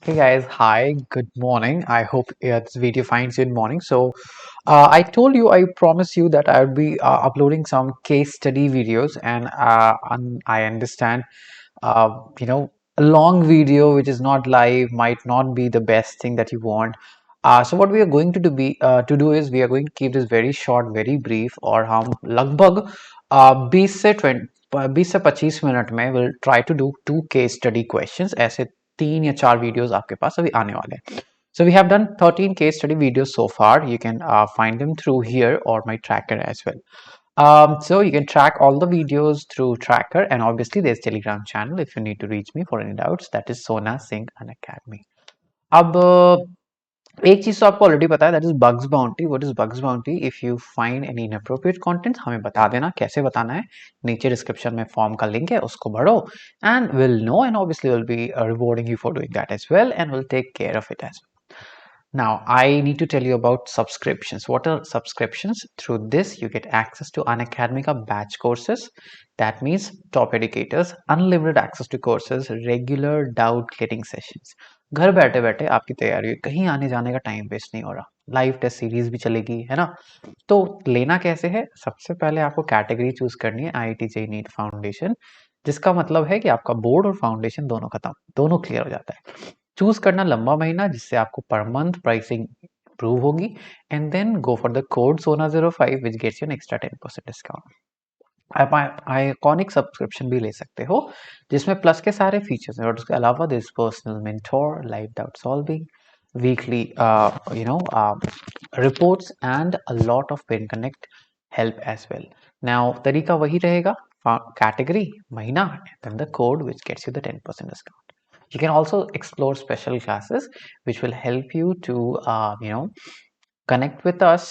Hey guys, hi, good morning. I hope this video finds you in morning. I told you, I promise you that I would be uploading some case study videos, and I understand, you know, a long video which is not live might not be the best thing that you want. So what we are going to do is we are going to keep this very short, very brief, और हम लगभग 20 से 25 minute में will try to do 2 case study questions. ऐसे 3 या 4 videos आपके पास अभी आने वाले हैं. So we have done 13 case study videos so far. You can find them through here or my tracker as well. So you can track all the videos through tracker, and obviously there's Telegram channel if you need to reach me for any doubts. That is Sona Singh Unacademy. अब एक चीज तो आपको already पता है, that is bugs bounty. What is bugs bounty? If you find any inappropriate content हमें बता देना. कैसे बताना है? नीचे डिस्क्रिप्शन में फॉर्म का लिंक है, उसको भरो and will know, and obviously will be rewarding you for doing that as well and will take care of it as well. Now, I need to tell you about subscriptions. What are subscriptions? Through this, you get access to Unacademica batch courses. That means top educators, unlimited access to courses, regular doubt clearing sessions. घर बैठे बैठे आपकी तैयारी, कहीं आने जाने का time waste नहीं हो रहा. लाइव टेस्ट सीरीज भी चलेगी, है ना? तो लेना कैसे है? सबसे पहले आपको कैटेगरी चूज करनी है, IIT JEE NEET फाउंडेशन, जिसका मतलब है कि आपका बोर्ड और फाउंडेशन दोनों खत्म, दोनों क्लियर हो जाता है. चूज करना लंबा महीना, जिससे आपको पर मंथ प्राइसिंग इंप्रूव होगी, and then go for the code SONA05 which gets you an extra 10% discount. आप आइकॉनिक सब्सक्रिप्शन भी ले सकते हो, जिसमें प्लस के सारे फीचर्स हैं, और उसके अलावा this personal mentor, live doubt solving, weekly reports and a lot of pen connect help as well. Now तरीका वही रहेगा, कैटेगरी, महीना, and then the code which gets you the 10% discount. You can also explore special classes which will help you to connect with us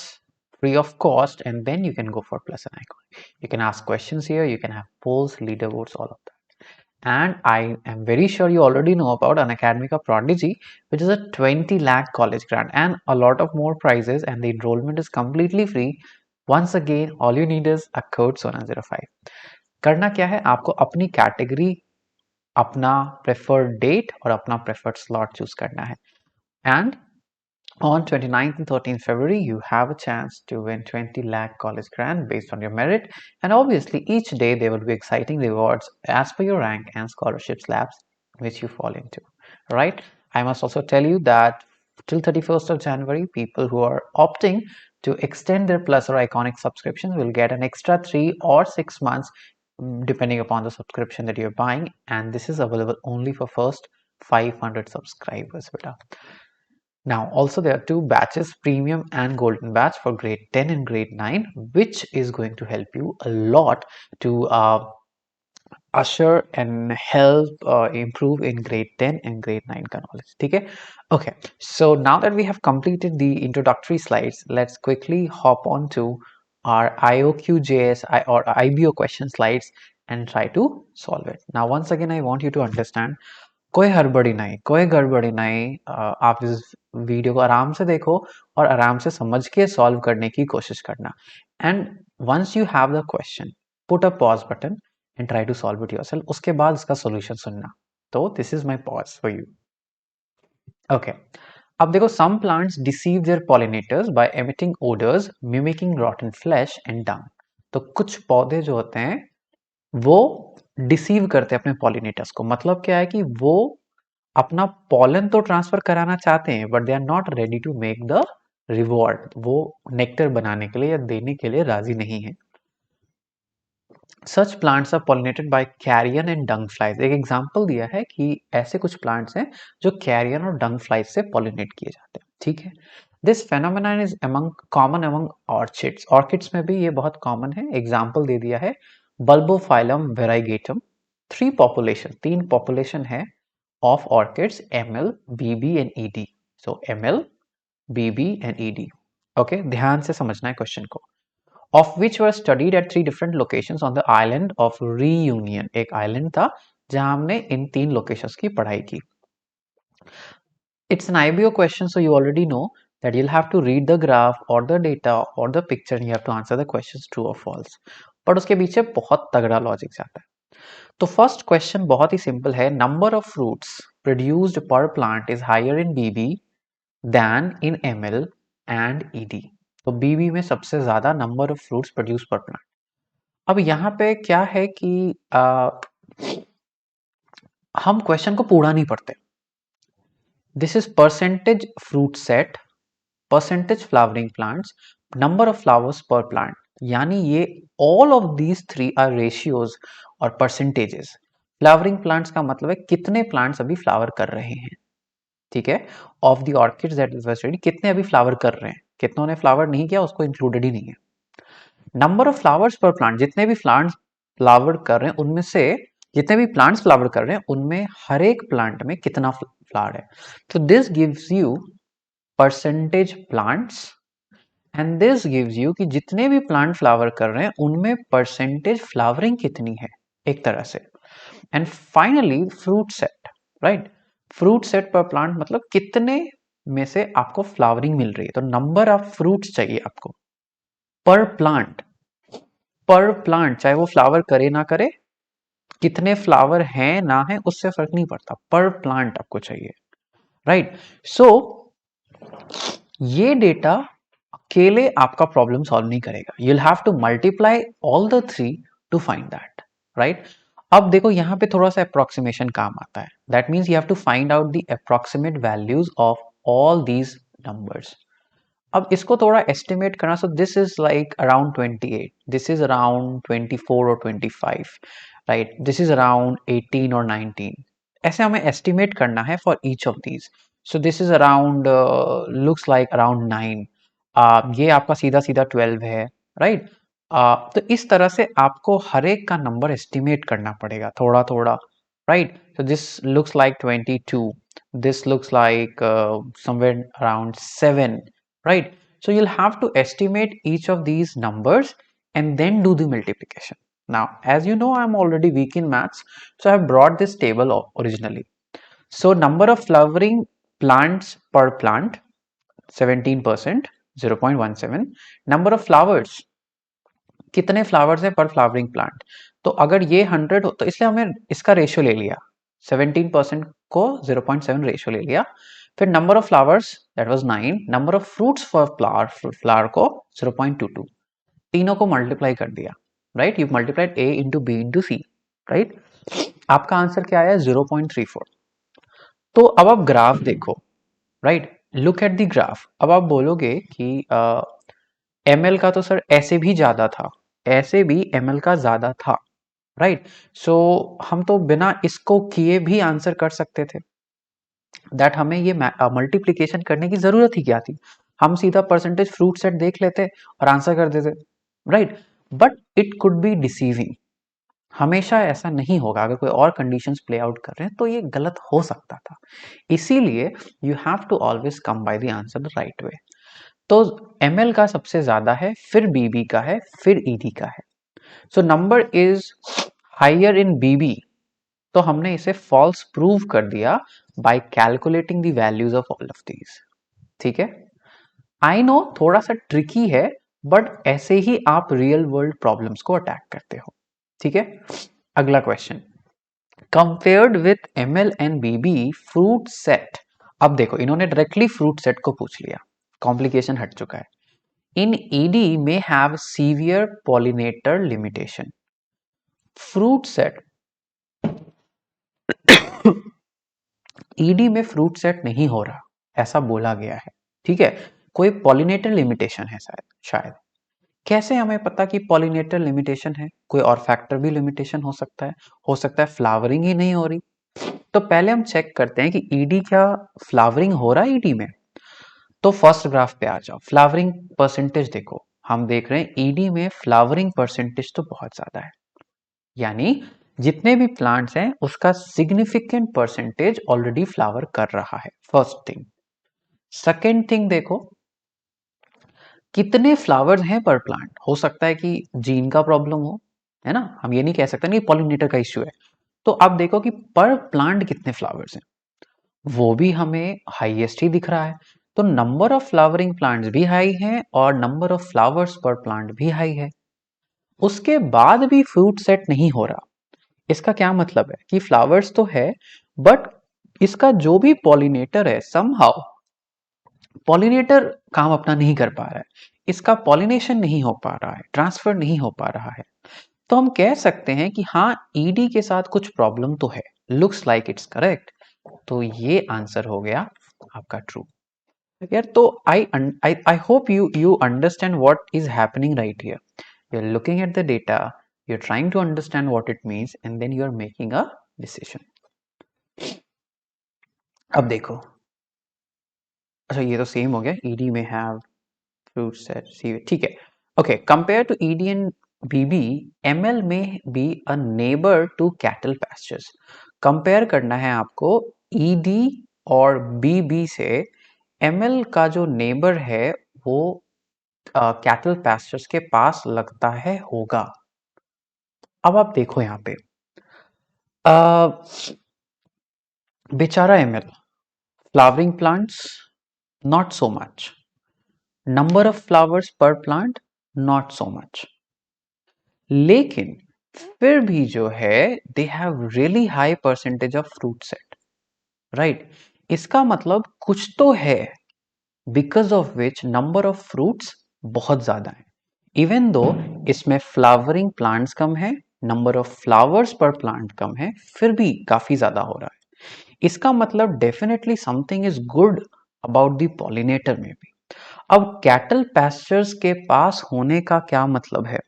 free of cost, and then you can go for plus and icon. You can ask questions here, you can have polls, leaderboards, all of that. And I am very sure you already know about Unacademica Prodigy, which is a 20 lakh college grant and a lot of more prizes, and the enrollment is completely free. Once again, all you need is a code SONA05. करना क्या है? आपको अपनी category, अपना preferred date और अपना preferred slot choose करना है. And on 29th and 13th February, you have a chance to win 20 lakh college grant based on your merit. And obviously, each day there will be exciting rewards as per your rank and scholarship slabs which you fall into. Right? I must also tell you that till 31st of January, people who are opting to extend their plus or iconic subscriptions will get an extra 3 or 6 months depending upon the subscription that you're buying, and this is available only for first 500 subscribers. Beta. Now also there are 2 batches, premium and golden batch for grade 10 and grade 9, which is going to help you a lot to usher and help improve in grade 10 and grade 9 का knowledge. ठीक है? Okay, so now that we have completed the introductory slides, let's quickly hop on to our IOQJS or IBO question slides and try to solve it. Now once again I want you to understand, कोई हड़बड़ी नहीं, कोई गड़बड़ी नहीं. आप इस video को आराम से देखो और आराम से समझ के सॉल्व करने की कोशिश करना. And once you have the question, put a pause button and try to solve it yourself. उसके बाद इसका solution सुनना. तो this is my pause for you. Okay. अब देखो, some plants deceive their pollinators by emitting odors, mimicking rotten flesh and dung. तो कुछ पौधे जो होते हैं वो डिसीव करते हैं अपने पॉलिनेटर्स को. मतलब क्या है कि वो अपना पॉलन तो ट्रांसफर कराना चाहते हैं, but they are not ready to make the reward. वो नेक्टर बनाने के लिए या देने के लिए राजी नहीं है. Such plants are pollinated by carrion and dung flies. एक एग्जांपल दिया है कि ऐसे कुछ प्लांट्स हैं जो कैरियन और डंग फ्लाइज से पॉलिनेट किए जाते हैं. ठीक है? This phenomenon is common among orchids. Orchids में भी ये बहुत कॉमन है. एग्जांपल दे दिया है बल्बोफाइलम वेराइगेटम. 3 पॉपुलेशन है of orchids, ML, BB and ED. So ML, BB and ED. Okay, ध्यान से समझना है क्वेश्चन को. of which were studied at 3 different locations on the island of Reunion. एक island था जहां हमने इन 3 locations की पढ़ाई की. It's an IBO question, so you already know that you'll have to read the graph or the data or the picture and you have to answer the questions true or false. but उसके पीछे बहुत तगड़ा logic जाता है. तो first question बहुत ही simple है, number of fruits produced per plant is higher in BB than in ML and ED. तो बीबी में सबसे ज्यादा number of fruits produce per plant. अब यहाँ पे क्या है कि हम क्वेश्चन को पूरा नहीं पढ़ते। This is percentage fruit set, percentage flowering plants, number of flowers per plant, यानी ये all of these three are ratios और परसेंटेजेस। फ्लावरिंग प्लांट्स का मतलब है कितने प्लांट्स अभी फ्लावर कर रहे हैं, ठीक है, of the orchids that we study, कितने अभी फ्लावर कर रहे हैं, कितनों ने फ्लावर नहीं किया उसको इंक्लूडेड ही नहीं है। Number of flowers per plant, जितने भी प्लांट्स फ्लावर कर रहे हैं उनमें से, जितने भी प्लांट्स फ्लावर कर रहे हैं उनमें हर एक प्लांट में कितना फ्लावर है। तो this gives you percentage plants and this gives you कि जितने भी प्लांट फ्लावर कर रहे हैं उनमें परसेंटेज फ्लावरिंग कितनी है एक तरह से। And finally fruit set, right, fruit set पर प्लांट मतलब कितने में से आपको फ्लावरिंग मिल रही है। तो नंबर ऑफ फ्रूट्स चाहिए आपको पर प्लांट, पर प्लांट चाहे वो फ्लावर करे ना करे, कितने फ्लावर हैं ना है उससे फर्क नहीं पड़ता, पर प्लांट आपको चाहिए, राइट। सो ये डेटा अकेले आपका प्रॉब्लम सॉल्व नहीं करेगा, you will have to multiply all the three to find that, right. अब देखो यहाँ पे थोड़ा सा अप्रोक्सीमेशन काम आता है, that means you have to find out the approximate values of all these numbers. अब इसको थोड़ा एस्टिमेट करना, so this is like around 28, this is around 24 और 25, राइट, दिस इज अराउंड 18 और 19, ऐसे हमें एस्टिमेट करना है for each of these. So this is around looks like around 9, ये आपका सीधा सीधा 12 है, राइट। तो इस तरह से आपको हर एक का नंबर एस्टिमेट करना पड़ेगा थोड़ा थोड़ा, right. so this looks like 22, this looks like somewhere around 7, right. So you'll have to estimate each of these numbers and then do the multiplication. Now as you know I'm already weak in maths, so I have brought this table originally. So number of flowering plants per plant 17%, 0.17, number of flowers, कितने flowers है पर flowering plant. तो अगर ये 100 हो तो इसलिए हमने इसका रेशियो ले लिया, 17% को 0.7 रेशियो ले लिया। फिर number of flowers that was 9, number of fruits for flower को 0.22, तीनों को मल्टीप्लाई कर दिया, right. You multiplied A into B into C, right. आपका आंसर क्या आया, 0.34। तो अब आप ग्राफ देखो, right, look at the graph. अब आप बोलोगे कि एमएल का तो सर ऐसे भी ज्यादा था, ऐसे भी एमएल का ज्यादा था, राइट। सो हम तो बिना इसको किए भी आंसर कर सकते थे, दैट हमें ये मल्टीप्लीकेशन करने की जरूरत ही क्या थी, हम सीधा परसेंटेज फ्रूट सेट देख लेते और आंसर कर देते, right. But it could be deceiving, हमेशा ऐसा नहीं होगा, अगर कोई और कंडीशंस प्ले आउट कर रहे हैं तो ये गलत हो सकता था, इसीलिए you have to always come by the answer the right way. तो एमएल का सबसे ज्यादा है, फिर बीबी का है, फिर ईडी का है। So number is higher in BB, तो हमने इसे फॉल्स प्रूव कर दिया by calculating the values of all of these, ठीक है। आई नो थोड़ा सा ट्रिकी है, बट ऐसे ही आप रियल वर्ल्ड प्रॉब्लम्स को अटैक करते हो, ठीक है। अगला question, compared with ML and BB fruit set. अब देखो इन्होंने डायरेक्टली फ्रूट सेट को पूछ लिया, कॉम्प्लिकेशन हट चुका है। In ED may have severe pollinator limitation. Fruit set, ED में फ्रूट सेट नहीं हो रहा ऐसा बोला गया है, ठीक है, कोई पॉलिनेटर लिमिटेशन है शायद शायद। कैसे हमें पता कि पॉलिनेटर लिमिटेशन है, कोई और फैक्टर भी लिमिटेशन हो सकता है फ्लावरिंग ही नहीं हो रही। तो पहले हम चेक करते हैं कि ईडी क्या फ्लावरिंग हो रहा है ईडी में। तो फर्स्ट ग्राफ पे आ जाओ, फ्लावरिंग परसेंटेज देखो, हम देख रहे हैं ईडी में फ्लावरिंग परसेंटेज तो बहुत ज्यादा है, यानी जितने भी प्लांट्स हैं उसका सिग्निफिकेंट परसेंटेज ऑलरेडी फ्लावर कर रहा है, फर्स्ट थिंग। सेकेंड थिंग देखो कितने फ्लावर्स हैं पर प्लांट, हो सकता है कि जीन का प्रॉब्लम हो, है ना, हम ये नहीं कह सकते नहीं पॉलिनेटर का इश्यू है। तो अब देखो कि पर प्लांट कितने फ्लावर्स हैं, वो भी हमें हाईएस्ट ही दिख रहा है। तो नंबर ऑफ फ्लावरिंग प्लांट्स भी हाई है और number of flowers per plant भी हाई है। उसके बाद भी फ्रूट सेट नहीं हो रहा, इसका क्या मतलब है कि फ्लावर्स तो है बट इसका जो भी पॉलिनेटर है समहाउ पॉलिनेटर काम अपना नहीं कर पा रहा है, इसका पॉलिनेशन नहीं हो पा रहा है, ट्रांसफर नहीं हो पा रहा है। तो हम कह सकते हैं कि हाँ ईडी के साथ कुछ प्रॉब्लम तो है। Looks like it's correct. तो ये आंसर हो गया आपका ट्रू। यार तो I hope you understand what is happening right here. You are looking at the data, you are trying to understand what it means and then you are making a decision. अब देखो, अच्छा ये तो same हो गया, ED में have fruit set C, ठीक है। Okay, compare to ED and BB, ML may be a neighbour to cattle pastures. Compare करना है आपको ईडी और बीबी से। एमएल का जो नेबर है वो कैटल पैस्चर्स के पास लगता है होगा। अब आप देखो यहाँ पे बेचारा ML, flowering plants not so much, number of flowers per plant not so much, लेकिन फिर भी जो है they have really high percentage of fruit set, right. इसका मतलब कुछ तो है because of which number of fruits बहुत ज्यादा है। इवन दो इसमें फ्लावरिंग प्लांट्स कम है, number of flowers per plant कम है, फिर भी काफी ज्यादा हो रहा है। इसका मतलब definitely something is good about the pollinator में भी। अब कैटल पैस्चर्स के पास होने का क्या मतलब है?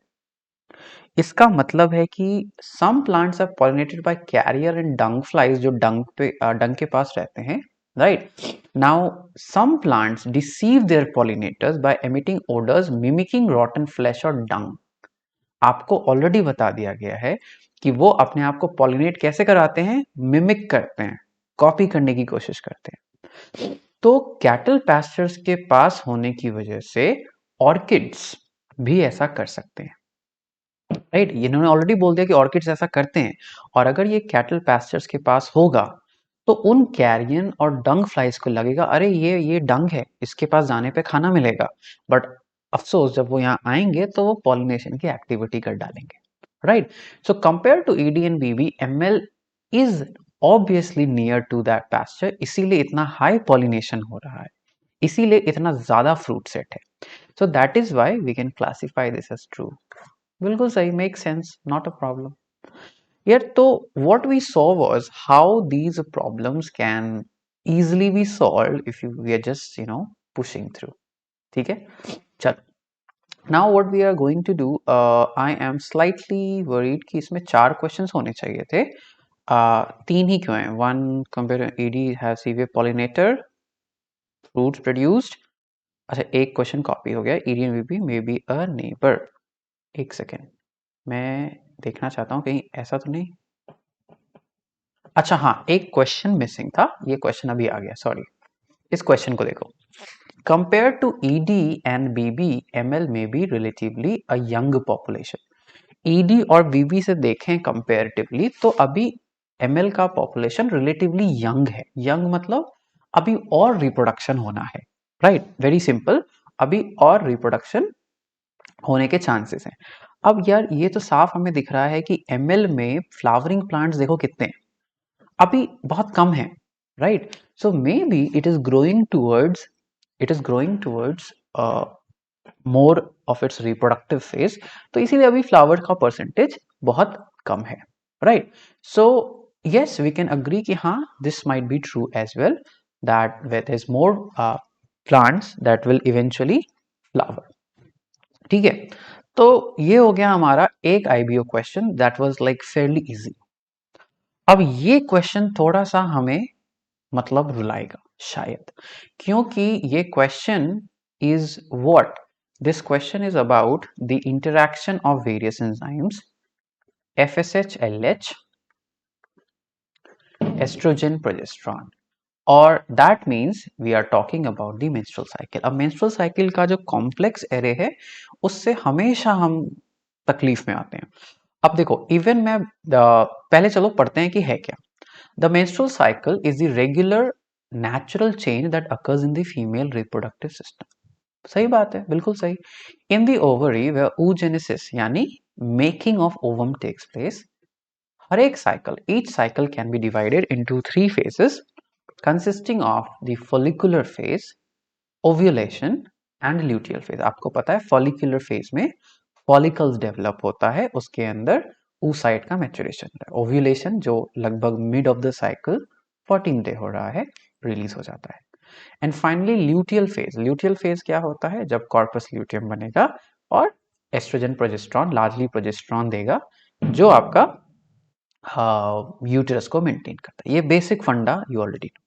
इसका मतलब है कि some plants are pollinated by carrier and dung flies, जो डंग के पास रहते हैं, right. Now some plants deceive their pollinators by emitting odours mimicking rotten flesh और डंग। आपको ऑलरेडी बता दिया गया है कि वो अपने आप को पॉलिनेट कैसे कराते हैं, मिमिक करते हैं, कॉपी करने की कोशिश करते हैं। तो कैटल पैस्चर्स के पास होने की वजह से ऑर्किड्स भी ऐसा कर सकते हैं, राइट। इन्होंने ऑलरेडी बोल दिया कि ऑर्किड्स ऐसा करते हैं। और अगर ये कैटल पैस्चर्स के पास होगा तो उन कैरियन और डंग फ्लाइज को लगेगा अरे ये डंग है, इसके पास जाने पे खाना मिलेगा। बट अफसोस जब वो यहाँ आएंगे तो वो पॉलिनेशन की एक्टिविटी कर डालेंगे, right. So compare to ED and BB, ML is obviously near to that pasture, इसीलिए इतना हाई पॉलिनेशन हो रहा है, इसीलिए इतना ज्यादा फ्रूट सेट है। So that is why we can classify this as true. बिल्कुल सही, make sense, not a problem. यार तो what we saw was how these problems can easily be solved if we are just pushing through, ठीक है। चल, now what we are going to do, I am slightly worried कि इसमें 4 questions होने चाहिए थे, 3 ही क्यों हैं? One, compare ED has severe pollinator, fruits produced। अच्छा एक क्वेश्चन कॉपी हो गया, ED and VP may be a neighbor। एक सेकेंड, मैं देखना चाहता हूँ कहीं ऐसा तो नहीं। अच्छा हाँ, एक क्वेश्चन मिसिंग था, ये क्वेश्चन अभी आ गया, सॉरी। इस क्वेश्चन को देखो, compare to ED and BB, ML may be relatively a young population. ED और बीबी से देखें कंपेरेटिवली तो अभी एमएल का पॉपुलेशन रिलेटिवली यंग है। यंग मतलब अभी और रिप्रोडक्शन होना है, राइट, वेरी सिंपल, अभी और रिप्रोडक्शन होने के चांसेस हैं। अब यार ये तो साफ हमें दिख रहा है कि एमएल में फ्लावरिंग प्लांट्स देखो कितने हैं, अभी बहुत कम है, right. So maybe it is growing towards more of its reproductive phase, तो इसीलिए अभी फ्लावर का परसेंटेज बहुत कम है, right. So yes we can agree कि हाँ this might be true as well, that there is more plants that will eventually flower, ठीक है। तो ये हो गया हमारा एक IBO question that was like fairly easy. अब ये क्वेश्चन थोड़ा सा हमें मतलब रुलाएगा शायद, क्योंकि ये question is what, this question is about the interaction of various enzymes FSH, LH, estrogen, progesterone, और that means we are talking about the menstrual cycle. अब मेंस्ट्रुअल साइकिल का जो कॉम्प्लेक्स एरे है उससे हमेशा हम तकलीफ में आते हैं। अब देखो इवन मैं पहले चलो पढ़ते हैं कि है क्या। The menstrual cycle is the regular natural change that occurs in the female reproductive system। सही बात है, बिल्कुल सही। In the ovary where oogenesis यानी making of ovum takes place, हर एक cycle, each cycle can be divided into 3 phases consisting of the follicular phase, ovulation and luteal phase. आपको पता है follicular phase में follicles develop होता है, उसके अंदर oocyte का maturation होता है. Ovulation जो लगभग mid of the cycle 14 day हो रहा है, release हो जाता है. And finally luteal phase. Luteal phase क्या होता है? जब कॉर्पस ल्यूटियम बनेगा और एस्ट्रोजन प्रोजेस्टेरॉन, लार्जली प्रोजेस्टेरॉन देगा जो आपका यूटेरस को मेंटेन करता है. ये बेसिक फंडा you already know.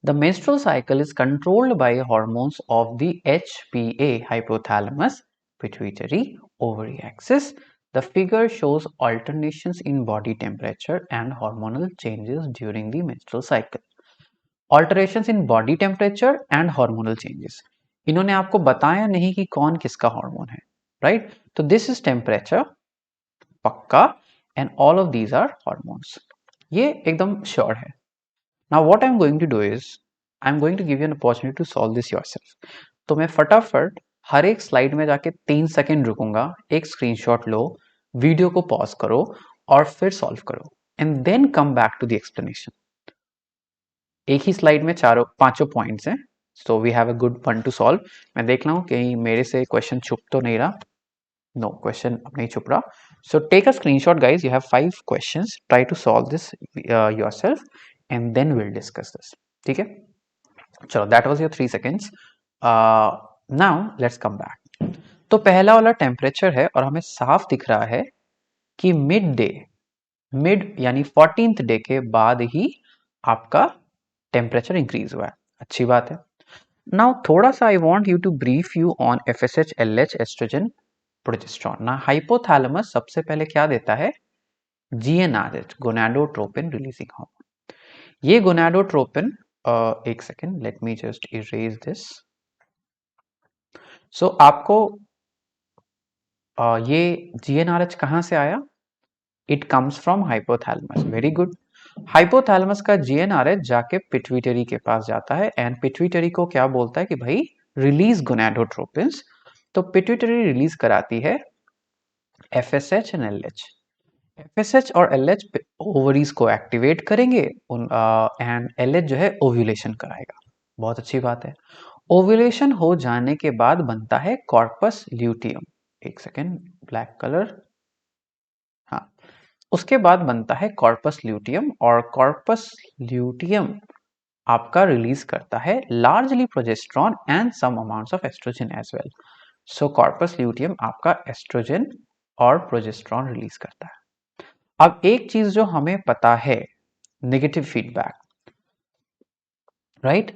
The menstrual cycle is controlled by hormones of the HPA, hypothalamus pituitary ovary axis. The figure shows alternations in body temperature and hormonal changes during the menstrual cycle. Alterations in body temperature and hormonal changes. इन्होंने आपको बताया नहीं कि कौन किसका hormone है, right? तो this is temperature पक्का and all of these are hormones. ये एकदम श्योर है. Now what I am going to do is I am going to give you an opportunity to solve this yourself. तो मैं फटाफट हर एक slide में जाके 3 सेकेंड रुकूंगा, एक स्क्रीनशॉट लो, वीडियो को पॉज करो और फिर सॉल्व करो and then come back to the explanation. एक ही स्लाइड में पांचों पॉइंट्स हैं, so we have a good one to solve. मैं देख रहा हूँ कहीं मेरे से क्वेश्चन छुप तो नहीं रहा. नो, क्वेश्चन नहीं छुप रहा. So take a screenshot guys. You have 5 questions. Try to solve this yourself and then will discuss this. ठीक है, चलो, that was your 3 seconds. Now let's come back. तो पहला वाला टेम्परेचर है और हमें साफ दिख रहा है कि मिड यानी 14th डे के बाद ही आपका टेम्परेचर इंक्रीज हुआ है. अच्छी बात है. नाउ थोड़ा सा I want you to brief you on FSH, LH, estrogen, progesterone. ना हाइपोथैलेमस सबसे पहले क्या देता है? GnRH, gonadotropin releasing hormone. ये गोनाडोट्रोपिन, एक second, let me just erase this. So आपको ये जीएनआरएच कहां से आया? It comes from hypothalamus. Very good. Hypothalamus का जीएनआरएच जाके पिट्यूटरी के पास जाता है एंड पिट्यूटरी को क्या बोलता है कि भाई रिलीज गोनाडोट्रोपिन्स. तो पिट्यूटरी रिलीज कराती है एफएसएच एंड एलएच. एफएसएच और एलएच ओवरीज को एक्टिवेट करेंगे एंड एलएच जो है ओव्यूलेशन कराएगा. बहुत अच्छी बात है. ओव्यूलेशन हो जाने के बाद बनता है कॉर्पस ल्यूटियम. एक सेकेंड, ब्लैक कलर. हाँ, उसके बाद बनता है कॉर्पस ल्यूटियम और कॉर्पस ल्यूटियम आपका रिलीज करता है largely progesterone and some amounts of estrogen as well. So corpus luteum आपका एस्ट्रोजन और प्रोजेस्टेरॉन रिलीज करता है. अब एक चीज जो हमें पता है, नेगेटिव फीडबैक, राइट?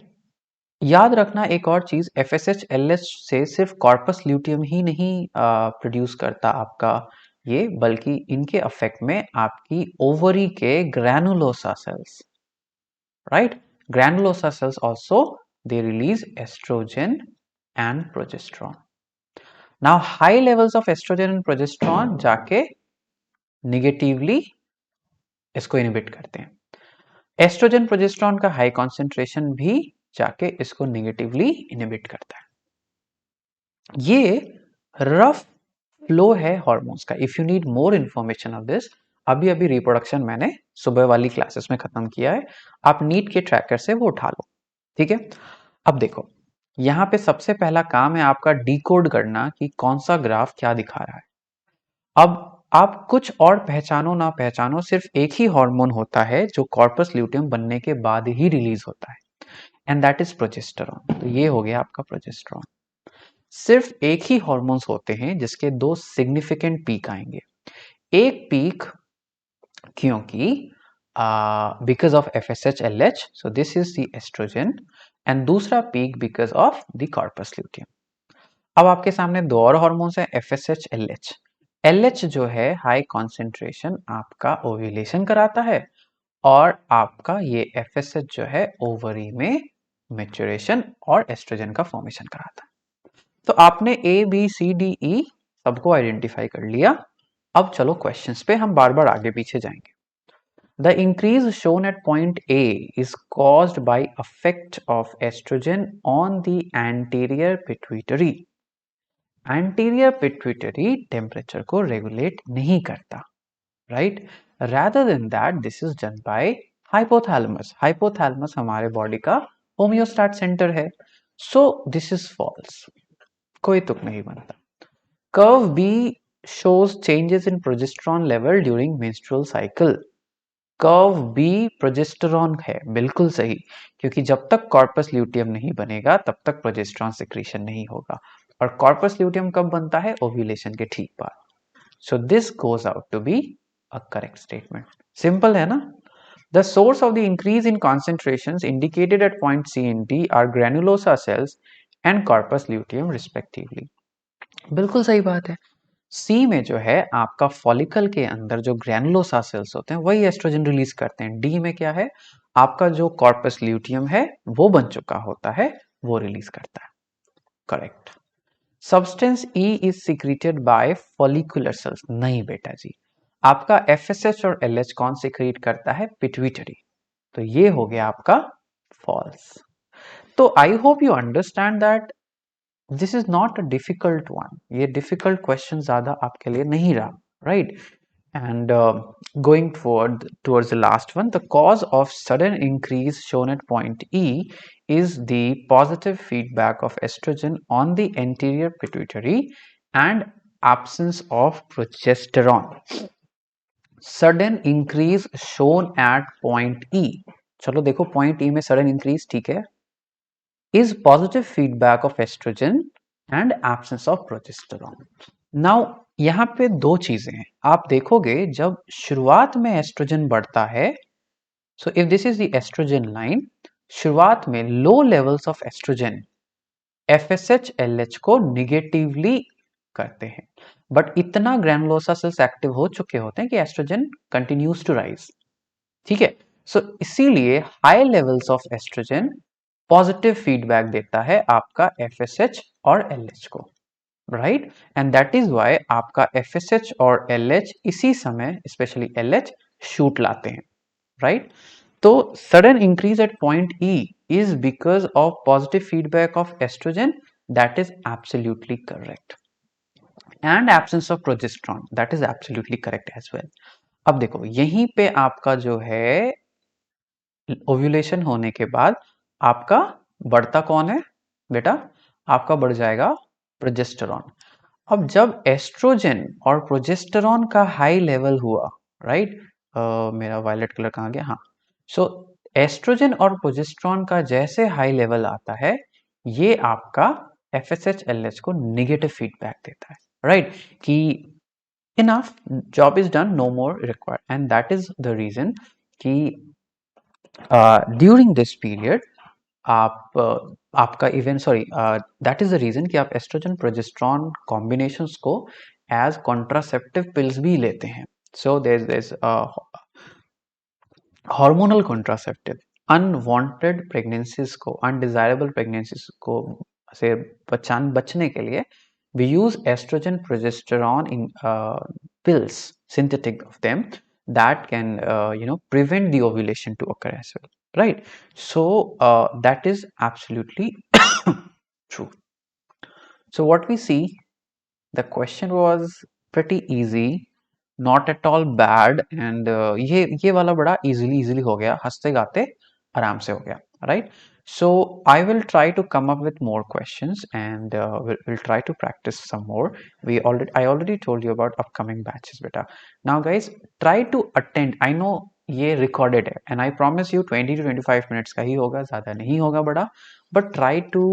याद रखना एक और चीज, एफएसएच एलएच से सिर्फ कॉर्पस ल्यूटियम ही नहीं प्रोड्यूस करता आपका ये, बल्कि इनके अफेक्ट में आपकी ओवरी के granulosa cells, right? Granulosa cells also they release estrogen and progesterone. Now high levels of estrogen and progesterone जाके निगेटिवली इसको इनहिबिट करते हैं. एस्ट्रोजन प्रोजेस्टेरॉन का हाई कॉन्सेंट्रेशन भी जाके इसको निगेटिवली इनहिबिट करता है. ये रफ फ्लो है हार्मोन्स का. If you need more information of this, अभी अभी रिप्रोडक्शन मैंने सुबह वाली क्लासेस में खत्म किया है, आप नीट के ट्रैकर से वो उठा लो. ठीक है, अब देखो यहां पे सबसे पहला काम है आपका डिकोड करना कि कौन सा ग्राफ क्या दिखा रहा है. अब आप कुछ और पहचानो ना पहचानो, सिर्फ एक ही हार्मोन होता है जो कॉर्पस ल्यूटियम बनने के बाद ही रिलीज होता है एंड दैट इज प्रोजेस्टेरॉन. तो ये हो गया आपका प्रोजेस्टेरॉन. सिर्फ एक ही हार्मोन्स होते हैं जिसके 2 सिग्निफिकेंट पीक आएंगे. एक पीक क्योंकि because of FSH LH, so this is the estrogen, and दूसरा peak because of the corpus luteum. अब आपके सामने 2 और हार्मोन्स हैं, एफएसएच एलएच. एलएच जो है हाई कॉन्सेंट्रेशन आपका ओव्यूलेशन कराता है और आपका ये एफएसएच जो है ओवरी में मैच्योरेशन और एस्ट्रोजन का फॉर्मेशन कराता है. तो आपने A B C D E सबको आइडेंटिफाई कर लिया. अब चलो क्वेश्चंस पे हम बार बार आगे पीछे जाएंगे. The increase shown at point A is caused by effect of estrogen on the anterior pituitary. Anterior pituitary temperature को रेगुलेट नहीं करता, right? rather than that this is done by hypothalamus. Hypothalamus हमारे body का होम्योस्टैट centre है. So this is false. कोई तुक नहीं बनता. Curve B shows changes in progesterone level during menstrual cycle. Curve B progesterone है, बिल्कुल सही, क्योंकि जब तक कॉर्पस ल्यूटियम नहीं बनेगा तब तक प्रोजेस्टेरॉन सिक्रीशन नहीं होगा. और कॉर्पस ल्यूटियम कब बनता है? ओव्यूलेशन के ठीक बाद. So this goes out to be a correct statement. Simple है ना? The source of the increase in concentrations indicated at point C and D are granulosa cells and corpus luteum respectively. बिल्कुल सही बात है. सी में जो है आपका फॉलिकल के अंदर जो ग्रैनुलोसा सेल्स होते हैं वही एस्ट्रोजन रिलीज करते हैं. डी में क्या है? आपका जो कॉर्पस ल्यूटियम है वो बन चुका होता है, वो रिलीज करता है. Correct. Substance E is secreted by follicular cells. नहीं बेटा जी, आपका एफएसएच और एलएच कौन सिक्रीट करता है? पिट्यूटरी. तो ये हो गया आपका फॉल्स. तो I hope you understand that this is not a difficult one. ये डिफिकल्ट क्वेश्चन ज्यादा आपके लिए नहीं रहा, right? And going towards the last one, the cause of sudden increase shown at point E is the positive feedback of estrogen on the anterior pituitary and absence of progesterone. Sudden increase shown at point E. चलो देखो point E में sudden increase, ठीक है, is positive feedback of estrogen and absence of progesterone. Now यहाँ पे दो चीजें हैं. आप देखोगे जब शुरुआत में एस्ट्रोजन बढ़ता है, so if this is the estrogen line, शुरुआत में low levels of estrogen FSH LH को निगेटिवली करते हैं, बट इतना ग्रैनुलोसा सेल्स एक्टिव हो चुके होते हैं कि एस्ट्रोजन कंटिन्यूज टू राइज. ठीक है. सो इसीलिए high levels of estrogen positive feedback देता है आपका एफएसएच और एलएच को, right? And that is why आपका एफएसएच और एलएच इसी समय, स्पेशली एलएच, शूट लाते हैं, राइट? तो sudden increase at point E is because of positive feedback of estrogen. That is absolutely correct. And absence of progesterone, that is absolutely correct as well. अब देखो यहीं पे आपका जो है ओव्यूलेशन होने के बाद आपका बढ़ता कौन है बेटा? आपका बढ़ जाएगा प्रोजेस्टेरॉन. अब जब एस्ट्रोजन और प्रोजेस्टेरॉन का हाई लेवल हुआ, राइट? मेरा वायलेट कलर कहाँ गया? हाँ. सो एस्ट्रोजन और प्रोजेस्टेरॉन का जैसे हाई लेवल आता है, ये आपका एफएसएच एलएच को नेगेटिव फीडबैक देता है, राइट? कि enough, job is done, no more required. And that is the reason कि ड्यूरिंग दिस पीरियड आपका event, sorry, that is the reason कि आप एस्ट्रोजन प्रोजेस्टेरॉन कॉम्बिनेशंस को एज कॉन्ट्रासेप्टिव पिल्स भी लेते हैं. So there is hormonal contraceptive. Unwanted pregnancies को, undesirable pregnancies को से बचने के लिए we use estrogen progesterone in pills, synthetic of them, that can prevent the ovulation to occur as well, right? So that is absolutely true. So what we see, the question was pretty easy, not at all bad, and ये वाला बड़ा easily हो गया, हंसते गाते आराम से हो गया, right? So I will try to come up with more questions, and we'll try to practice some more. I already told you about upcoming batches beta. Now guys, try to attend. I know ये recorded है, and I promise you 20 to 25 minutes का ही होगा, ज़्यादा नहीं होगा बड़ा, but try to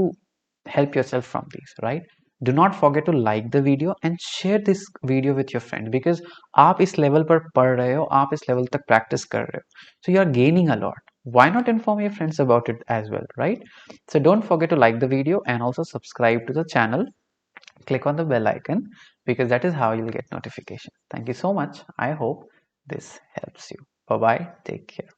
help yourself from these, right? Do not forget to like the video and share this video with your friend, because आप इस level पर पढ़ रहे हो, आप इस level तक practice कर रहे हो, so you are gaining a lot. Why not inform your friends about it as well, right? So don't forget to like the video and also subscribe to the channel. Click on the bell icon, because that is how you'll get notification. Thank you so much. I hope this helps you. Bye bye. Take care.